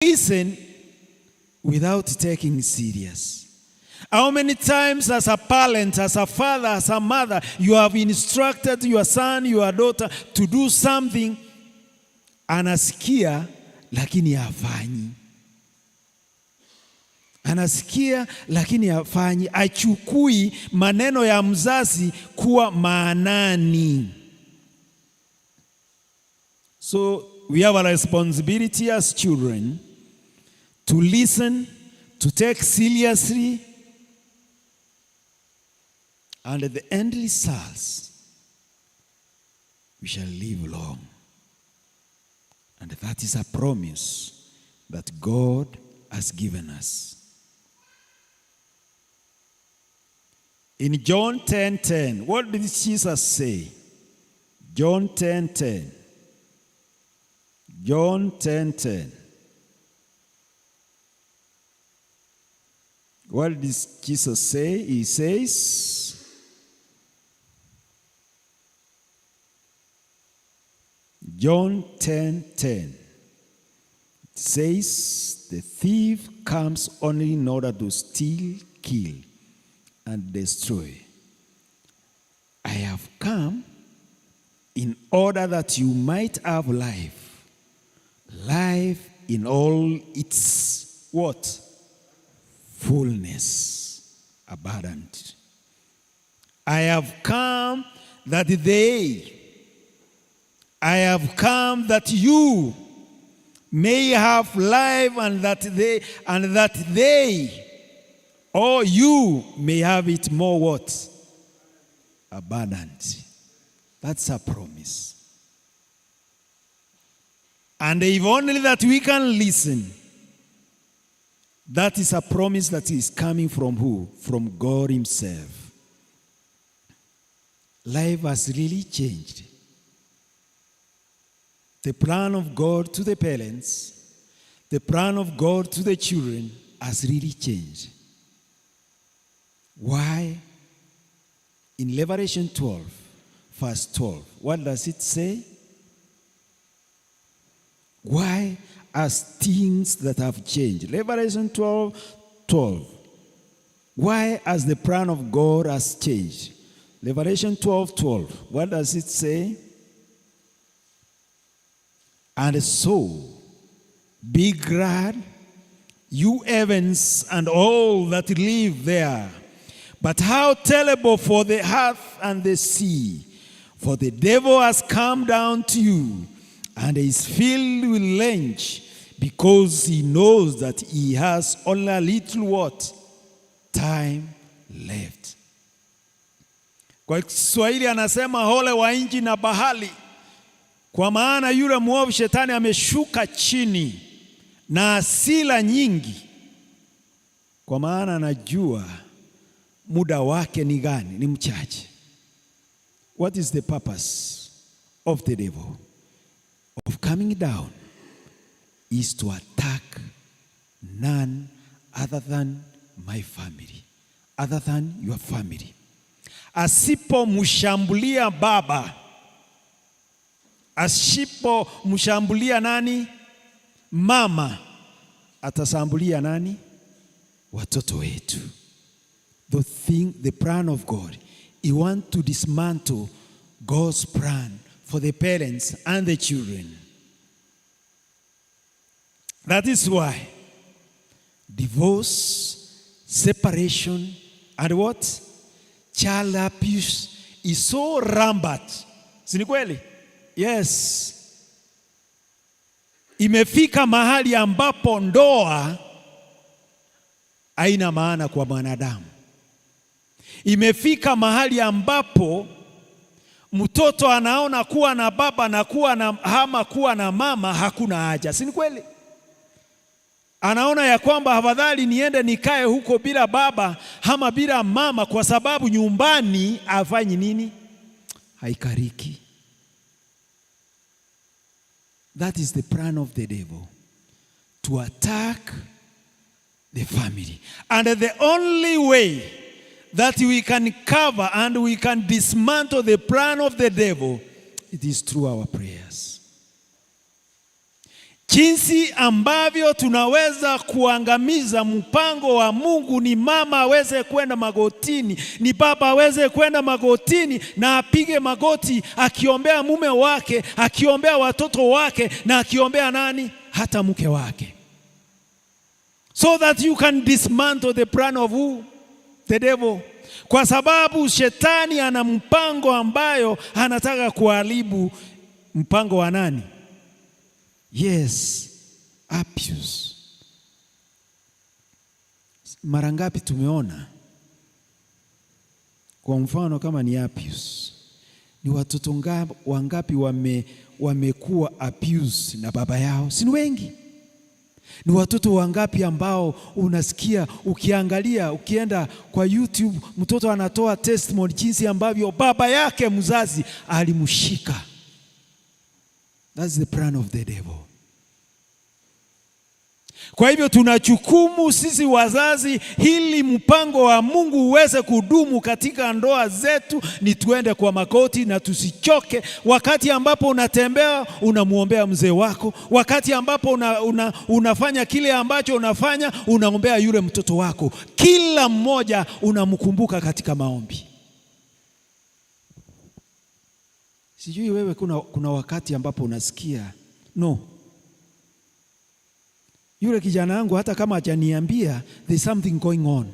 listen without taking it serious. How many times as a parent, as a father, as a mother, you have instructed your son, your daughter to do something, anasikia lakini hafanyi. Anasikia lakini hafanyi, achukui maneno ya mzazi kuwa maanani. So we have a responsibility as children to listen, to take seriously, and at the end results, we shall live long. And that is a promise that God has given us. In John 10:10, what did Jesus say? John 10:10. John 10:10. What did Jesus say? He says, John 10:10 says, the thief comes only in order to steal, kill, and destroy. I have come in order that you might have life. Life in all its what? Fullness, abundant. I have come that you may have life, and that they or you may have it more what? Abundant. That's a promise. And if only that we can listen, that is a promise that is coming from who? From God Himself. Life has really changed. The plan of God to the parents, the plan of God to the children has really changed. Why? In Revelation 12, verse 12, what does it say? Why? As things that have changed. Revelation 12:12. Why? As the plan of God has changed. Revelation 12:12. What does it say? And so, be glad, you heavens and all that live there. But how terrible for the earth and the sea, for the devil has come down to you, and is filled with rage, because he knows that he has only a little what? Time left. Kwa Kiswahili anasema ole wa nchi na bahari, kwa maana yule mwovu shetani ameshuka chini na hasira nyingi, kwa maana anajua muda wake ni gani? Ni mchache. What is the purpose of the devil of coming down? Is to attack none other than my family, other than your family. Asipomshambulia baba, asipomshambulia nani? Mama, atasambulia nani? Watoto wetu. The plan of God, He wants to dismantle God's plan for the parents and the children. That is why divorce, separation, and what? Child abuse is so rampant. Si ni kweli? Yes. Imefika mahali ambapo ndoa haina maana kwa mwanadamu. Imefika mahali ambapo mtoto anaona kuwa na baba na kuwa na mama hakuna haja. Si ni kweli? Anaona ya kwamba afadhali niende nikae huko bila baba ama bila mama, kwa sababu nyumbani afanyi nini? Haikariki. That is the plan of the devil, to attack the family. And the only way that we can cover and we can dismantle the plan of the devil, it is through our prayers. Jinsi ambavyo tunaweza kuangamiza mpango wa Mungu ni mama aweze kwenda magotini, ni baba aweze kwenda magotini na apige magoti akiombea mume wake, akiombea watoto wake na akiombea nani? Hata mke wake. So that you can dismantle the plan of who? The devil. Kwa sababu shetani ana mpango ambayo anataka kuharibu mpango wa nani? Yes, abuse. Mara ngapi tumeona, kwa mfano kama ni abuse, ni watoto wangapi wamekuwa abuse na baba yao? Si wengi. Ni watoto wangapi ambao unasikia, ukiangalia, ukienda kwa YouTube, mtoto anatoa testimony jinsi ambavyo baba yake mzazi alimshika. That's the plan of the devil. Kwa hivyo tunachukumu sisi wazazi, ili mpango wa Mungu uweze kudumu katika ndoa zetu, ni tuende kwa magoti na tusichoke. Wakati ambapo unatembea unamuombea mzee wako, wakati ambapo unafanya kile ambacho unafanya unaombea yule mtoto wako. Kila mmoja unamkumbuka katika maombi. Sijui wewe kuna wakati ambapo unasikia no, yule kijana wangu hata kama hajaniambia, there's something going on.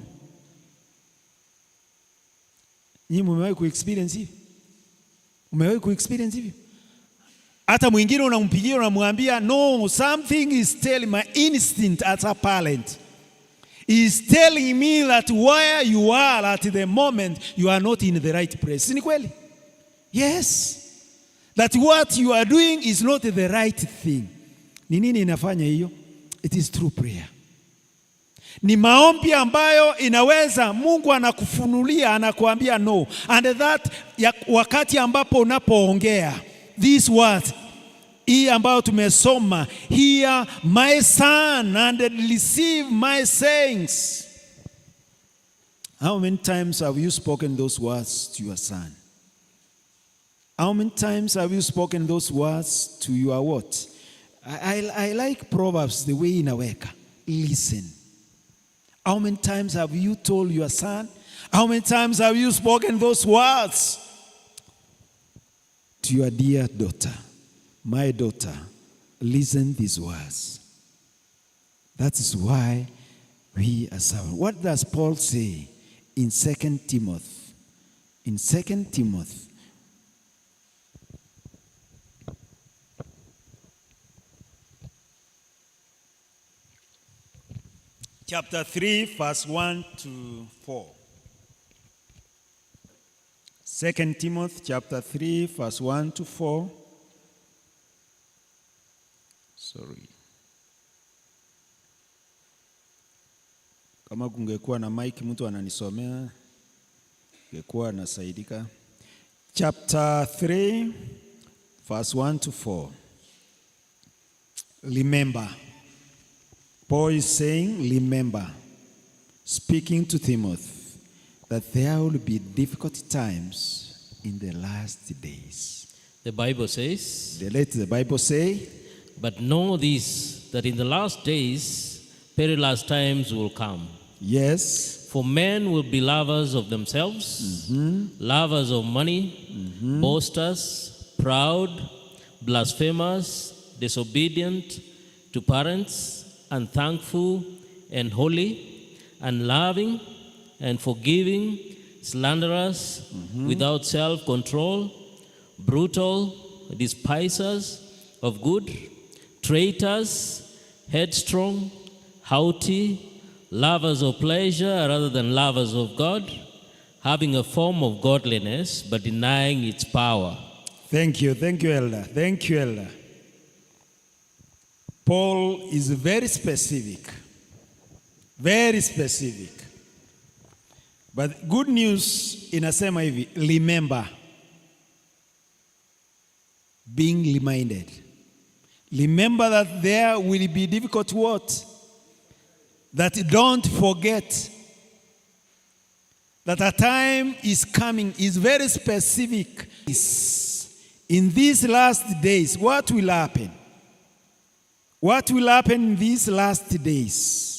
Nyinyi mmewahi kuexperience hivi? Umewahi kuexperience hivi? Hata mwingine unampigia unamwambia no, something is telling my instinct as a parent is telling me that where you are at the moment you are not in the right place. Ni kweli? Yes. That what you are doing is not the right thing. Ni nini inafanya hiyo? It is through prayer. Ni maombi ambayo inaweza, Mungu anakufunulia, anakuambia no. And that wakati ambapo unapoongea this word hii ambayo tumesoma, hear my son and receive my sayings. How many times have you spoken those words to your son? How many times have you spoken those words to your what? I like Proverbs the way inaweka. Listen. How many times have you told your son? How many times have you spoken those words to your dear daughter? My daughter, listen these words. That is why we are servants. What does Paul say in 2 Timothy? In 2 Timothy chapter 3, verse 1 to 4. 2 Timothy chapter 3, verse 1 to 4. Sorry. Kama kungekuwa na mic mtu ananisomea, ingekuwa nasaidika. Chapter 3, verse 1 to 4. Remember. Paul is saying, remember, speaking to Timothy, that there will be difficult times in the last days. The Bible says, Let the Bible say, but know this, that in the last days, perilous times will come. Yes. For men will be lovers of themselves, lovers of money, boasters, proud, blasphemers, disobedient to parents, unthankful and holy, unloving and forgiving, slanderous, without self-control, brutal, despisers of good, traitors, headstrong, haughty, lovers of pleasure rather than lovers of God, having a form of godliness but denying its power. Thank you, Elder. Thank you, Elder. Paul is very specific. Very specific. But good news inasema hivi, remember. Being reminded. Remember that there will be difficult what? That don't forget that a time is coming, is very specific. In these last days, what will happen? What will happen in these last days?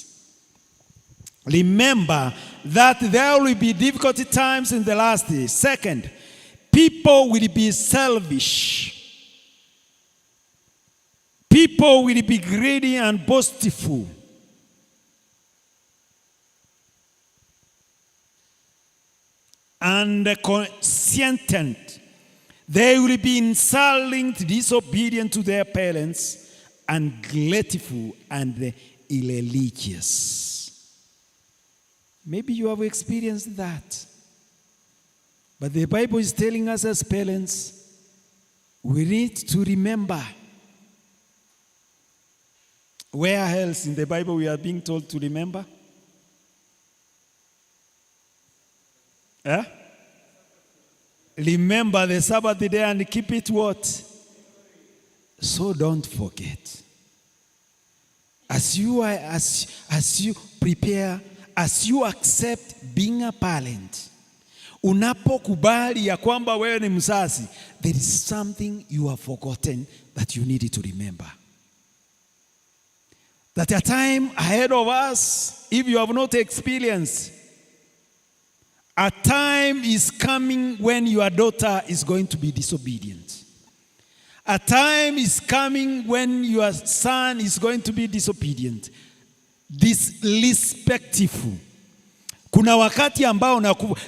Remember that there will be difficult times in the last days. Second, people will be selfish. People will be greedy and boastful. And conscientious. They will be insolent, disobedient to their parents, ungrateful and irreligious. Maybe you have experienced that. But the Bible is telling us as parents, we need to remember. Where else in the Bible we are being told to remember? Remember the Sabbath day and keep it what? So don't forget. As you prepare, as you accept being a parent, unapokubali ya kwamba wewe ni mzazi, there is something you have forgotten that you need to remember. That a time ahead of us, if you have not experienced, a time is coming when your daughter is going to be disobedient. A time is coming when your son is going to be disobedient, disrespectful. Kuna wakati ambao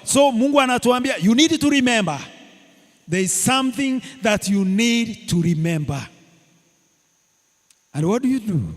so Mungu anatuambia you need to remember. There is something that you need to remember. And what do?